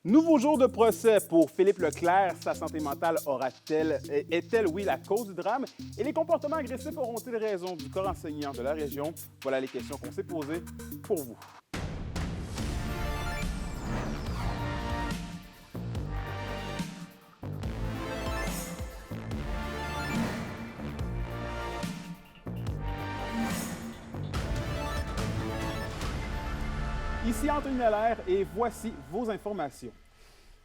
Nouveau jour de procès pour Philippe Leclerc. Sa santé mentale est-elle, oui, la cause du drame? Et les comportements agressifs auront-ils raison du corps enseignant de la région? Voilà les questions qu'on s'est posées pour vous. Ici Anthony Allaire et voici vos informations.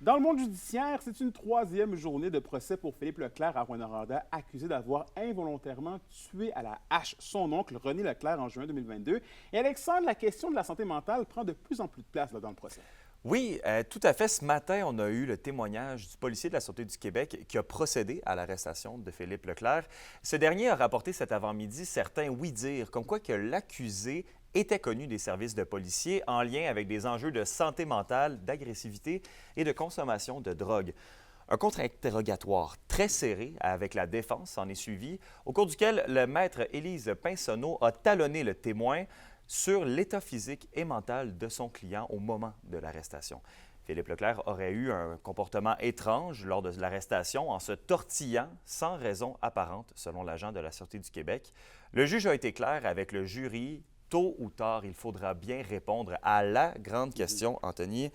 Dans le monde judiciaire, c'est une troisième journée de procès pour Philippe Leclerc à Rouyn-Noranda, accusé d'avoir involontairement tué à la hache son oncle René Leclerc en juin 2022. Et Alexandre, la question de la santé mentale prend de plus en plus de place dans le procès. Oui, tout à fait. Ce matin, on a eu le témoignage du policier de la Sûreté du Québec qui a procédé à l'arrestation de Philippe Leclerc. Ce dernier a rapporté cet avant-midi certains oui-dire, comme quoi que l'accusé était connu des services de policiers en lien avec des enjeux de santé mentale, d'agressivité et de consommation de drogue. Un contre-interrogatoire très serré avec la défense en est suivi, au cours duquel le maître Élise Pinsonneau a talonné le témoin sur l'état physique et mental de son client au moment de l'arrestation. Philippe Leclerc aurait eu un comportement étrange lors de l'arrestation en se tortillant sans raison apparente, selon l'agent de la Sûreté du Québec. Le juge a été clair avec le jury. Tôt ou tard, il faudra bien répondre à la grande question, Anthony.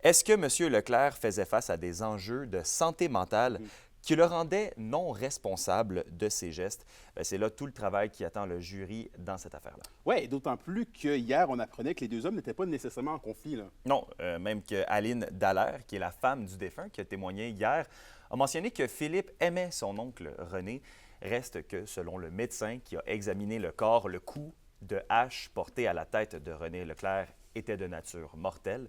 Est-ce que M. Leclerc faisait face à des enjeux de santé mentale qui le rendaient non responsable de ses gestes? Bien, c'est là tout le travail qui attend le jury dans cette affaire-là. Oui, d'autant plus qu'hier, on apprenait que les deux hommes n'étaient pas nécessairement en conflit, là. Non, même que Aline Dallaire, qui est la femme du défunt, qui a témoigné hier, a mentionné que Philippe aimait son oncle René. Reste que, selon le médecin qui a examiné le corps, le coup de hache porté à la tête de René Leclerc était de nature mortelle.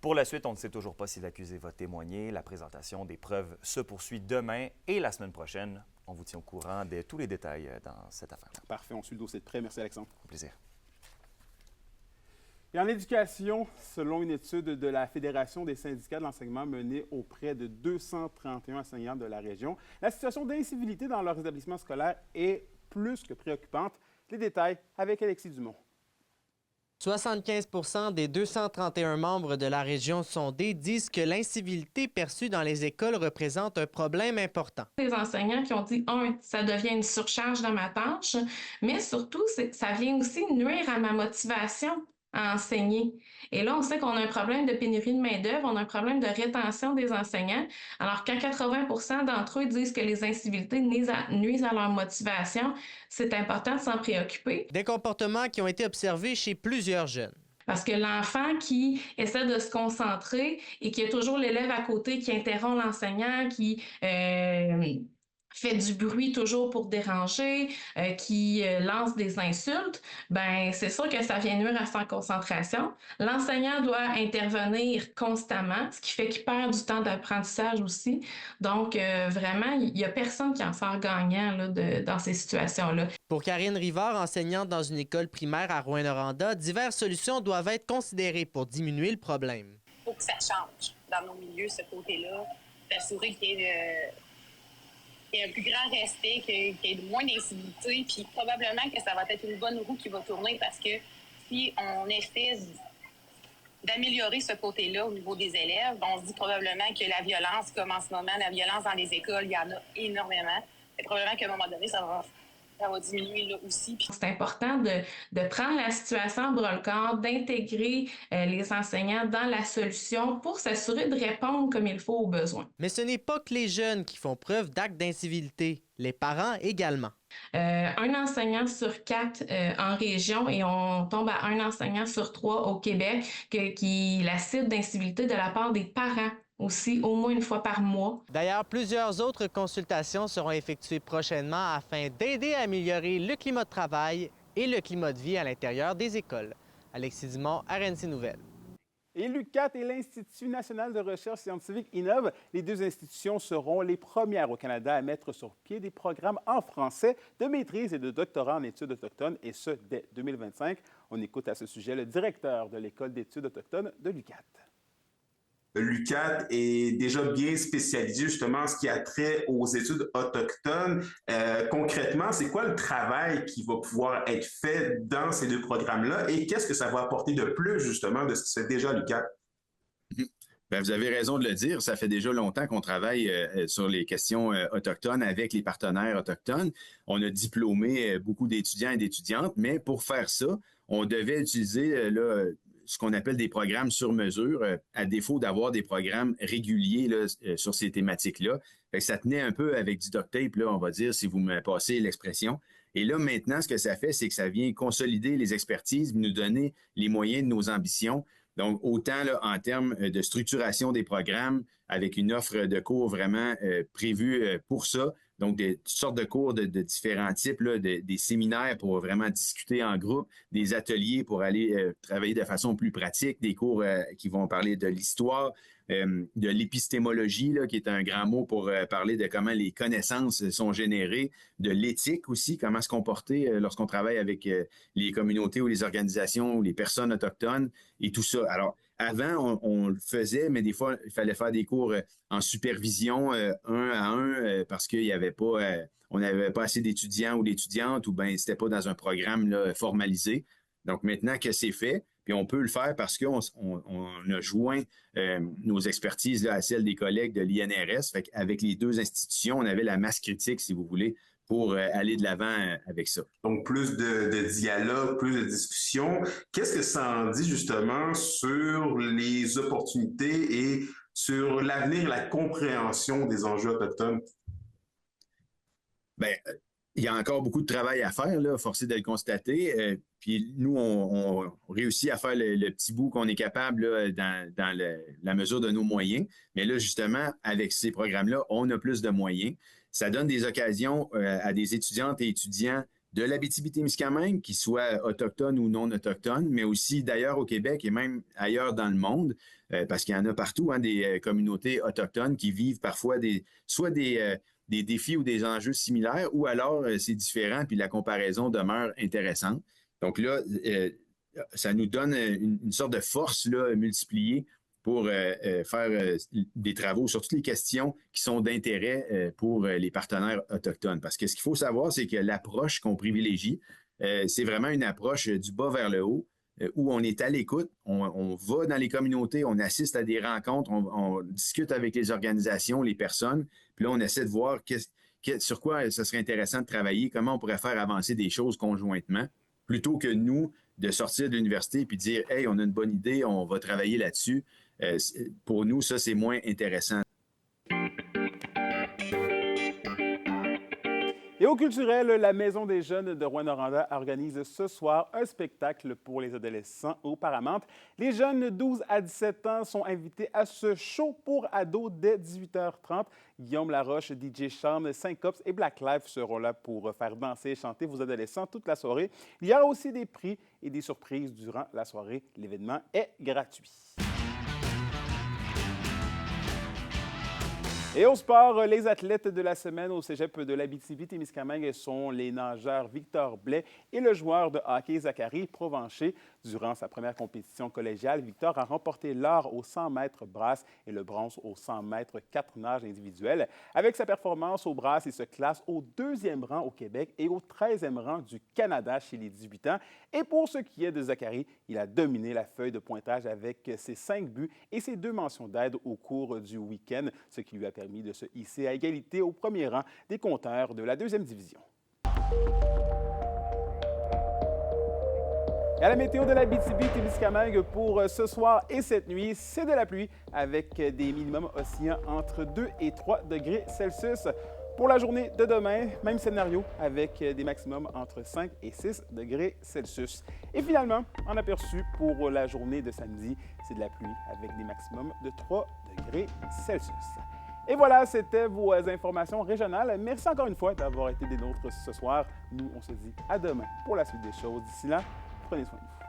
Pour la suite, on ne sait toujours pas si l'accusé va témoigner. La présentation des preuves se poursuit demain et la semaine prochaine. On vous tient au courant de tous les détails dans cette affaire-là. Parfait, on suit le dossier de près. Merci Alexandre. Au plaisir. Et en éducation, selon une étude de la Fédération des syndicats de l'enseignement menée auprès de 231 enseignants de la région, la situation d'incivilité dans leurs établissements scolaires est plus que préoccupante. Les détails avec Alexis Dumont. 75 des 231 membres de la région sondée disent que l'incivilité perçue dans les écoles représente un problème important. Des enseignants qui ont dit, ça devient une surcharge dans ma tâche, mais surtout, ça vient aussi nuire à ma motivation à enseigner. Et là, on sait qu'on a un problème de pénurie de main-d'œuvre, on a un problème de rétention des enseignants, alors quand 80 d'entre eux disent que les incivilités nuisent à leur motivation, c'est important de s'en préoccuper. Des comportements qui ont été observés chez plusieurs jeunes. Parce que l'enfant qui essaie de se concentrer et qui a toujours l'élève à côté qui interrompt l'enseignant, qui fait du bruit toujours pour déranger, qui lance des insultes, ben c'est sûr que ça vient nuire à sa concentration. L'enseignant doit intervenir constamment, ce qui fait qu'il perd du temps d'apprentissage aussi. Donc, vraiment, il n'y a personne qui en sort gagnant là, dans ces situations-là. Pour Karine Rivard, enseignante dans une école primaire à Rouyn-Noranda, diverses solutions doivent être considérées pour diminuer le problème. Il faut que ça change dans nos milieux, ce côté-là, d'assurer qu'il y ait un plus grand respect, qu'il y ait moins d'incivilité, puis probablement que ça va être une bonne roue qui va tourner parce que si on essaie d'améliorer ce côté-là au niveau des élèves, on se dit probablement que la violence, comme en ce moment, la violence dans les écoles, il y en a énormément. Et probablement qu'à un moment donné, ça va diminuer là aussi. C'est important de prendre la situation en bras-le-corps, d'intégrer les enseignants dans la solution pour s'assurer de répondre comme il faut aux besoins. Mais ce n'est pas que les jeunes qui font preuve d'actes d'incivilité, les parents également. Un enseignant sur 4 en région et on tombe à un enseignant sur 3 au Québec qui est la cible d'incivilité de la part des parents aussi, au moins une fois par mois. D'ailleurs, plusieurs autres consultations seront effectuées prochainement afin d'aider à améliorer le climat de travail et le climat de vie à l'intérieur des écoles. Alexis Dumont, RNC Nouvelles. Et l'UQAT et l'Institut national de recherche scientifique innovent. Les deux institutions seront les premières au Canada à mettre sur pied des programmes en français de maîtrise et de doctorat en études autochtones, et ce, dès 2025. On écoute à ce sujet le directeur de l'École d'études autochtones de l'UQAT. L'UQAT est déjà bien spécialisé justement en ce qui a trait aux études autochtones. Concrètement, c'est quoi le travail qui va pouvoir être fait dans ces deux programmes-là et qu'est-ce que ça va apporter de plus justement de ce qui se fait déjà à l'UQAT? Bien, vous avez raison de le dire. Ça fait déjà longtemps qu'on travaille sur les questions autochtones avec les partenaires autochtones. On a diplômé beaucoup d'étudiants et d'étudiantes, mais pour faire ça, on devait utiliser là, ce qu'on appelle des programmes sur mesure, à défaut d'avoir des programmes réguliers là, sur ces thématiques-là. Fait que ça tenait un peu avec du duct tape, là, on va dire, si vous me passez l'expression. Et là, maintenant, ce que ça fait, c'est que ça vient consolider les expertises, nous donner les moyens de nos ambitions. Donc, autant là, en termes de structuration des programmes, avec une offre de cours vraiment prévue pour ça. Donc, toutes sortes de cours de différents types, là, des séminaires pour vraiment discuter en groupe, des ateliers pour aller travailler de façon plus pratique, des cours qui vont parler de l'histoire, de l'épistémologie, là, qui est un grand mot pour parler de comment les connaissances sont générées, de l'éthique aussi, comment se comporter lorsqu'on travaille avec les communautés ou les organisations ou les personnes autochtones et tout ça. Alors, avant, on le faisait, mais des fois, il fallait faire des cours en supervision, un à un, parce qu'il y avait pas, on n'avait pas assez d'étudiants ou d'étudiantes, ou bien c'était pas dans un programme là, formalisé. Donc maintenant que c'est fait, puis on peut le faire parce qu'on a joint nos expertises là, à celles des collègues de l'INRS. Fait qu'avec les deux institutions, on avait la masse critique, si vous voulez, pour aller de l'avant avec ça. Donc, plus de dialogue, plus de discussion. Qu'est-ce que ça en dit justement sur les opportunités et sur l'avenir et la compréhension des enjeux autochtones? Bien, il y a encore beaucoup de travail à faire, là, forcé de le constater. Puis nous, on réussit à faire le petit bout qu'on est capable là, dans la mesure de nos moyens. Mais là, justement, avec ces programmes-là, on a plus de moyens. Ça donne des occasions à des étudiantes et étudiants de l'Abitibi-Témiscamingue, qu'ils soient autochtones ou non autochtones, mais aussi d'ailleurs au Québec et même ailleurs dans le monde, parce qu'il y en a partout, hein, des communautés autochtones qui vivent parfois soit des défis ou des enjeux similaires, ou alors c'est différent, puis la comparaison demeure intéressante. Donc là, ça nous donne une sorte de force là, multipliée pour faire des travaux sur toutes les questions qui sont d'intérêt pour les partenaires autochtones. Parce que ce qu'il faut savoir, c'est que l'approche qu'on privilégie, c'est vraiment une approche du bas vers le haut, où on est à l'écoute, on va dans les communautés, on assiste à des rencontres, on discute avec les organisations, les personnes, puis là, on essaie de voir sur quoi ce serait intéressant de travailler, comment on pourrait faire avancer des choses conjointement, plutôt que nous, de sortir de l'université puis dire « Hey, on a une bonne idée, on va travailler là-dessus ». Pour nous, ça, c'est moins intéressant. Et au culturel, la Maison des jeunes de Rouyn-Noranda organise ce soir un spectacle pour les adolescents au Paramount. Les jeunes 12 à 17 ans sont invités à ce show pour ados dès 18h30. Guillaume Laroche, DJ Charme, Syncops et Black Life seront là pour faire danser et chanter vos adolescents toute la soirée. Il y aura aussi des prix et des surprises durant la soirée. L'événement est gratuit. Et au sport, les athlètes de la semaine au cégep de l'Abitibi-Témiscamingue sont les nageurs Victor Blais et le joueur de hockey Zachary Provencher. Durant sa première compétition collégiale, Victor a remporté l'or au 100 mètres brasse et le bronze au 100 mètres 4 nages individuels. Avec sa performance au brasse, il se classe au 2e rang au Québec et au 13e rang du Canada chez les 18 ans. Et pour ce qui est de Zachary, il a dominé la feuille de pointage avec ses 5 buts et ses 2 mentions d'aide au cours du week-end, ce qui lui a permis de se hisser à égalité au premier rang des compteurs de la 2e division. Et à la météo de l'Abitibi-Témiscamingue pour ce soir et cette nuit, c'est de la pluie avec des minimums oscillant entre 2 et 3 degrés Celsius. Pour la journée de demain, même scénario avec des maximums entre 5 et 6 degrés Celsius. Et finalement, en aperçu pour la journée de samedi, c'est de la pluie avec des maximums de 3 degrés Celsius. Et voilà, c'était vos informations régionales. Merci encore une fois d'avoir été des nôtres ce soir. Nous, on se dit à demain pour la suite des choses. D'ici là, prenez soin de vous.